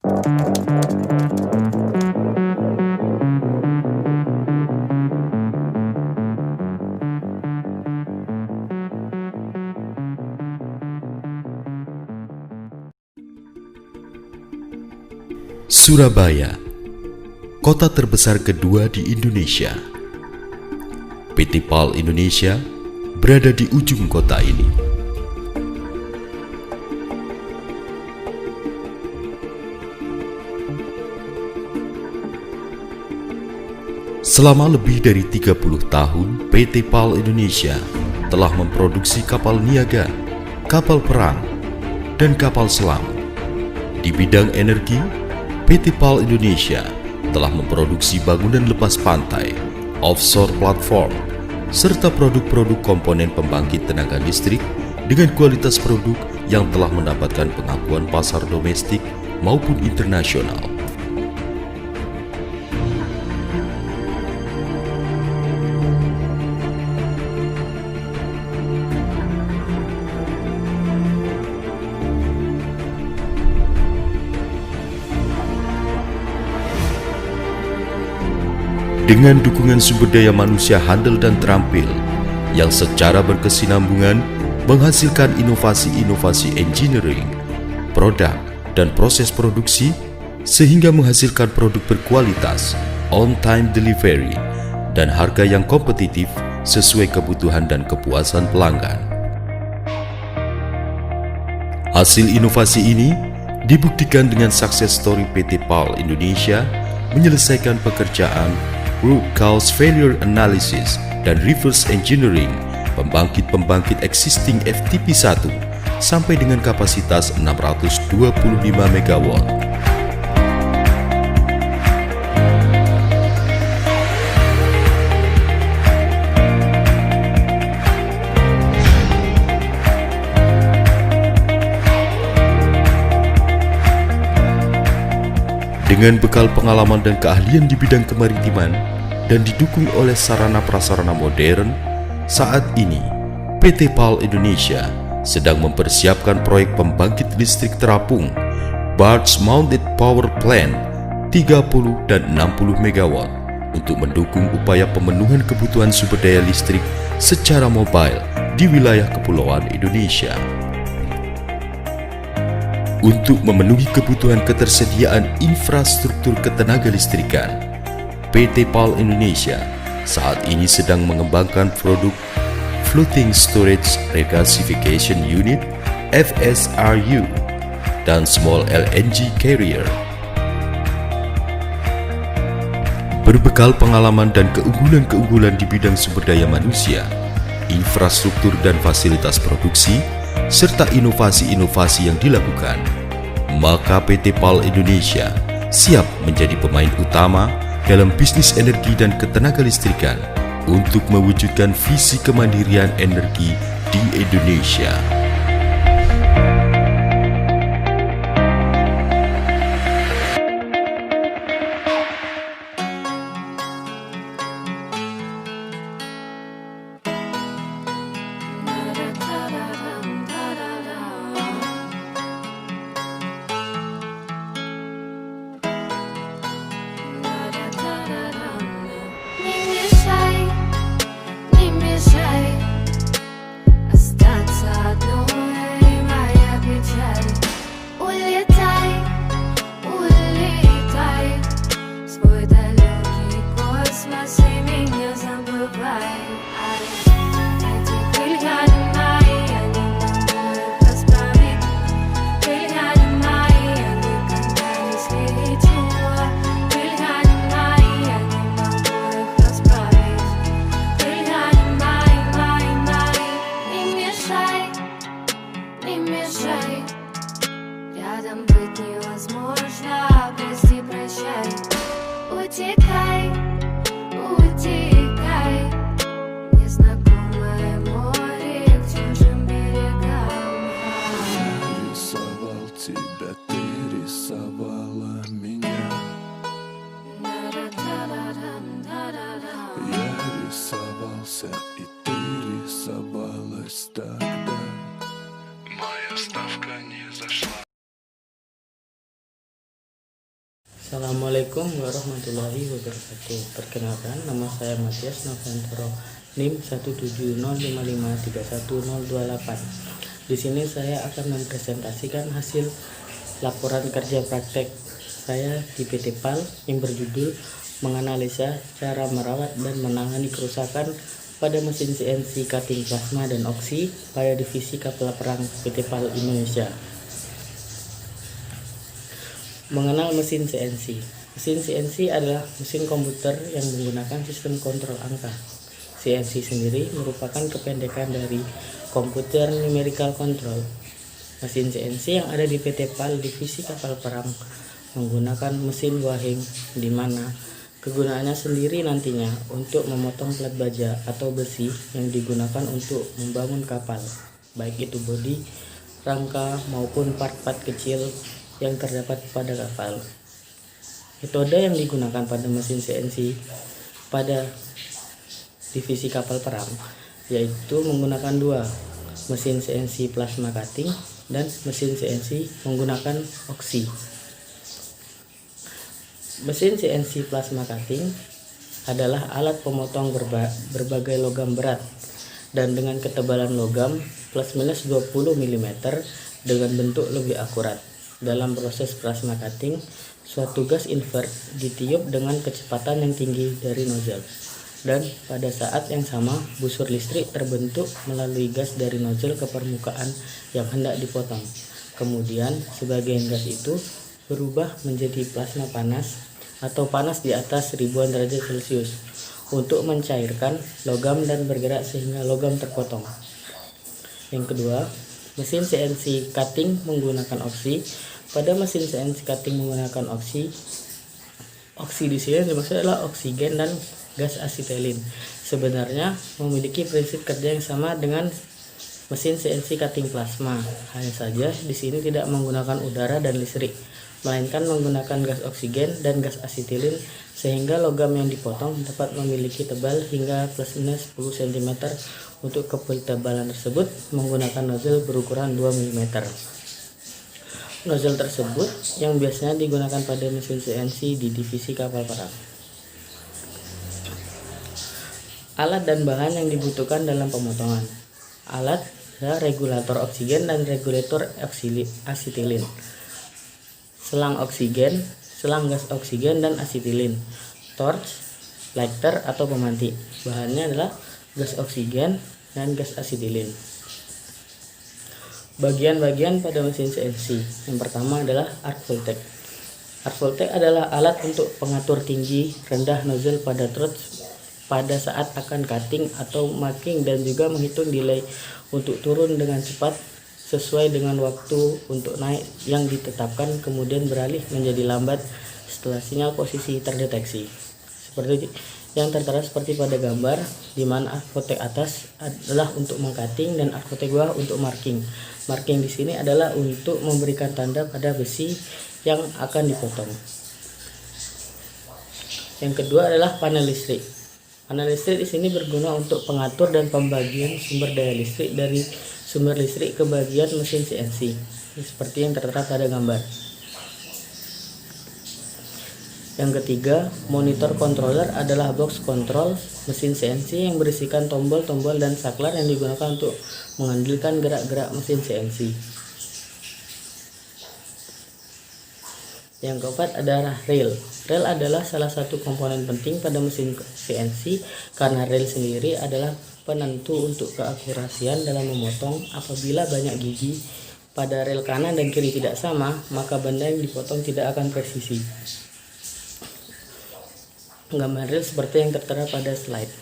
Surabaya, kota terbesar kedua di Indonesia. PT PAL Indonesia berada di ujung kota ini. Selama lebih dari 30 tahun, PT PAL Indonesia telah memproduksi kapal niaga, kapal perang, dan kapal selam. Di bidang energi, PT PAL Indonesia telah memproduksi bangunan lepas pantai, offshore platform, serta produk-produk komponen pembangkit tenaga listrik dengan kualitas produk yang telah mendapatkan pengakuan pasar domestik maupun internasional. Dengan dukungan sumber daya manusia handal dan terampil yang secara berkesinambungan menghasilkan inovasi-inovasi engineering, produk, dan proses produksi sehingga menghasilkan produk berkualitas, on-time delivery, dan harga yang kompetitif sesuai kebutuhan dan kepuasan pelanggan. Hasil inovasi ini dibuktikan dengan sukses story PT PAL Indonesia menyelesaikan pekerjaan root cause failure analysis dan reverse engineering pembangkit-pembangkit existing FTP-1 sampai dengan kapasitas 625 MW. Dengan bekal pengalaman dan keahlian di bidang kemaritiman dan didukung oleh sarana-prasarana modern, saat ini PT PAL Indonesia sedang mempersiapkan proyek pembangkit listrik terapung Barge Mounted Power Plant 30 dan 60 MW untuk mendukung upaya pemenuhan kebutuhan sumber daya listrik secara mobile di wilayah kepulauan Indonesia. Untuk memenuhi kebutuhan ketersediaan infrastruktur ketenaga listrikan, PT PAL Indonesia saat ini sedang mengembangkan produk Floating Storage Regasification Unit (FSRU) dan Small LNG Carrier. Berbekal pengalaman dan keunggulan-keunggulan di bidang sumber daya manusia, infrastruktur dan fasilitas produksi, serta inovasi-inovasi yang dilakukan, maka PT PAL Indonesia siap menjadi pemain utama dalam bisnis energi dan ketenaga listrikan untuk mewujudkan visi kemandirian energi di Indonesia. Ni mi tjej, jag stansar Assalamualaikum warahmatullahi wabarakatuh. Perkenalkan, nama saya Matias Novantoro, NIM 17055311028. Di sini saya akan mempresentasikan hasil laporan kerja praktek saya di PT PAL yang berjudul menganalisa cara merawat dan menangani kerusakan pada mesin CNC cutting plasma dan oksi pada divisi kapal perang PT PAL Indonesia. Mengenal mesin CNC. Mesin CNC adalah mesin komputer yang menggunakan sistem kontrol angka. CNC sendiri merupakan kependekan dari Computer Numerical Control. Mesin CNC yang ada di PT PAL Divisi Kapal Perang menggunakan mesin Wahing, di mana kegunaannya sendiri nantinya untuk memotong plat baja atau besi yang digunakan untuk membangun kapal, baik itu bodi, rangka maupun part-part kecil yang terdapat pada kapal. Metode yang digunakan pada mesin CNC pada divisi kapal perang yaitu menggunakan dua, mesin CNC plasma cutting dan mesin CNC menggunakan oksi. Mesin CNC plasma cutting adalah alat pemotong berbagai logam berat dan dengan ketebalan logam plus minus 20 mm dengan bentuk lebih akurat. Dalam proses plasma cutting, suatu gas invert ditiup dengan kecepatan yang tinggi dari nozzle, dan pada saat yang sama busur listrik terbentuk melalui gas dari nozzle ke permukaan yang hendak dipotong. Kemudian sebagian gas itu berubah menjadi plasma panas atau panas di atas ribuan derajat Celcius untuk mencairkan logam dan bergerak sehingga logam terpotong. Yang kedua, mesin CNC cutting menggunakan oksi. Pada mesin CNC cutting menggunakan oksi di sini dimaksud adalah oksigen dan gas asetilin. Sebenarnya memiliki prinsip kerja yang sama dengan mesin CNC cutting plasma. Hanya saja di sini tidak menggunakan udara dan listrik, melainkan menggunakan gas oksigen dan gas asetilin sehingga logam yang dipotong dapat memiliki tebal hingga plus minus 10 cm. Untuk ketebalan tersebut menggunakan nozzle berukuran 2 mm. Nozzle tersebut yang biasanya digunakan pada mesin CNC di divisi kapal perang. Alat dan bahan yang dibutuhkan dalam pemotongan. Alat adalah regulator oksigen dan regulator asetilin, selang oksigen, selang gas oksigen dan asetilin, torch, lighter atau pemanti. Bahannya adalah gas oksigen dan gas asetilin. Bagian-bagian pada mesin CNC. Yang pertama adalah arc voltage. Arc voltage adalah alat untuk pengatur tinggi rendah nozzle pada torch pada saat akan cutting atau marking, dan juga menghitung delay untuk turun dengan cepat sesuai dengan waktu untuk naik yang ditetapkan, kemudian beralih menjadi lambat setelah sinyal posisi terdeteksi. Seperti yang tertera seperti pada gambar, di mana arc voltage atas adalah untuk mengcutting dan arc voltage bawah untuk marking. Marking di sini adalah untuk memberikan tanda pada besi yang akan dipotong. Yang kedua adalah panel listrik. Panel listrik di sini berguna untuk pengatur dan pembagian sumber daya listrik dari sumber listrik ke bagian mesin CNC, seperti yang tertera pada gambar. Yang ketiga, monitor controller adalah box control mesin CNC yang berisikan tombol-tombol dan saklar yang digunakan untuk mengendalikan gerak-gerak mesin CNC. Yang keempat adalah reel. Reel adalah salah satu komponen penting pada mesin CNC karena reel sendiri adalah penentu untuk keakurasian dalam memotong. Apabila banyak gigi pada reel kanan dan kiri tidak sama, maka benda yang dipotong tidak akan presisi. Gambar reel seperti yang tertera pada slide.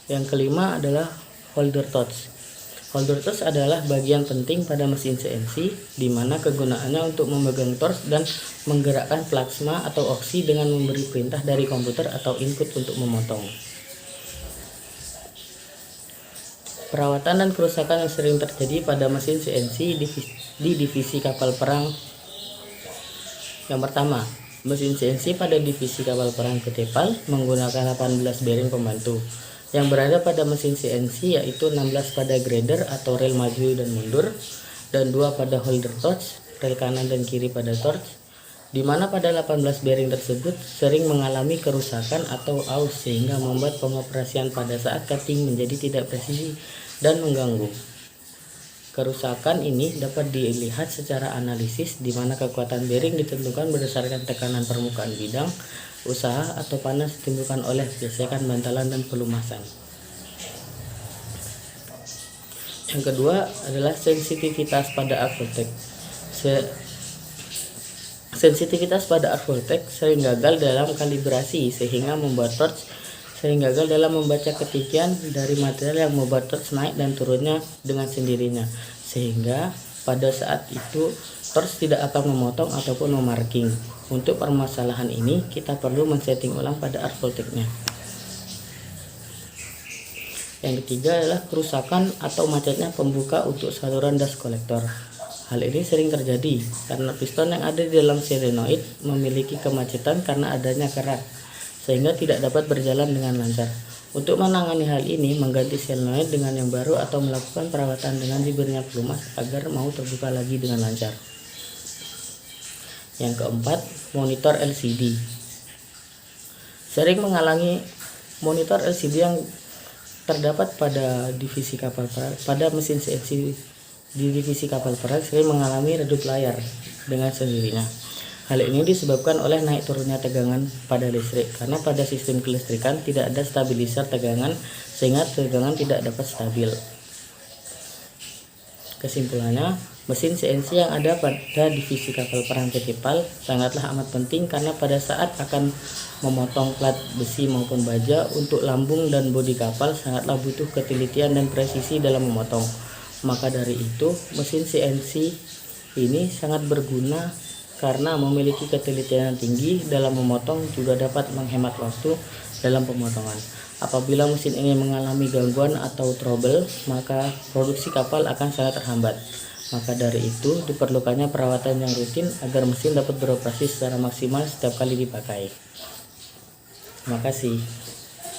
Yang kelima adalah holder torch. Holder torch adalah bagian penting pada mesin CNC, di mana kegunaannya untuk memegang torch dan menggerakkan plasma atau oksi dengan memberi perintah dari komputer atau input untuk memotong. Perawatan dan kerusakan yang sering terjadi pada mesin CNC di divisi kapal perang. Yang pertama, mesin CNC pada divisi kapal perang PT PAL menggunakan 18 bearing pembantu yang berada pada mesin CNC, yaitu 16 pada grader atau rel maju dan mundur, dan 2 pada holder torch rel kanan dan kiri pada torch, di mana pada 18 bearing tersebut sering mengalami kerusakan atau aus sehingga membuat pengoperasian pada saat cutting menjadi tidak presisi dan mengganggu. Kerusakan ini dapat dilihat secara analisis di mana kekuatan bearing ditentukan berdasarkan tekanan permukaan bidang, usaha atau panas ditimbulkan oleh gesekan bantalan dan pelumasan. Yang kedua adalah sensitivitas pada arc voltage. Sensitivitas pada arc voltage sering gagal dalam kalibrasi sehingga membuat torch sering gagal dalam membaca ketinggian dari material yang membuat torch naik dan turunnya dengan sendirinya, sehingga pada saat itu torch tidak akan memotong ataupun memarking. Untuk permasalahan ini kita perlu men-setting ulang pada arc voltage-nya. Yang ketiga adalah kerusakan atau macetnya pembuka untuk saluran dust collector. Hal ini sering terjadi karena piston yang ada di dalam solenoid memiliki kemacetan karena adanya kerak, sehingga tidak dapat berjalan dengan lancar. Untuk menangani hal ini, mengganti solenoid dengan yang baru atau melakukan perawatan dengan diberinya pelumas agar mau terbuka lagi dengan lancar. Yang keempat, monitor LCD. Sering menghalangi monitor LCD yang terdapat pada divisi kapal perang, pada mesin CNC di divisi kapal perang sering mengalami redup layar dengan sendirinya. Hal ini disebabkan oleh naik turunnya tegangan pada listrik, karena pada sistem kelistrikan tidak ada stabilizer tegangan sehingga tegangan tidak dapat stabil. Kesimpulannya, mesin CNC yang ada pada divisi kapal perang PT PAL sangatlah amat penting karena pada saat akan memotong plat besi maupun baja untuk lambung dan bodi kapal sangatlah butuh ketelitian dan presisi dalam memotong. Maka dari itu, mesin CNC ini sangat berguna karena memiliki ketelitian yang tinggi dalam memotong, juga dapat menghemat waktu dalam pemotongan. Apabila mesin ini mengalami gangguan atau trouble, maka produksi kapal akan sangat terhambat. Maka dari itu diperlukannya perawatan yang rutin agar mesin dapat beroperasi secara maksimal setiap kali dipakai. Terima kasih.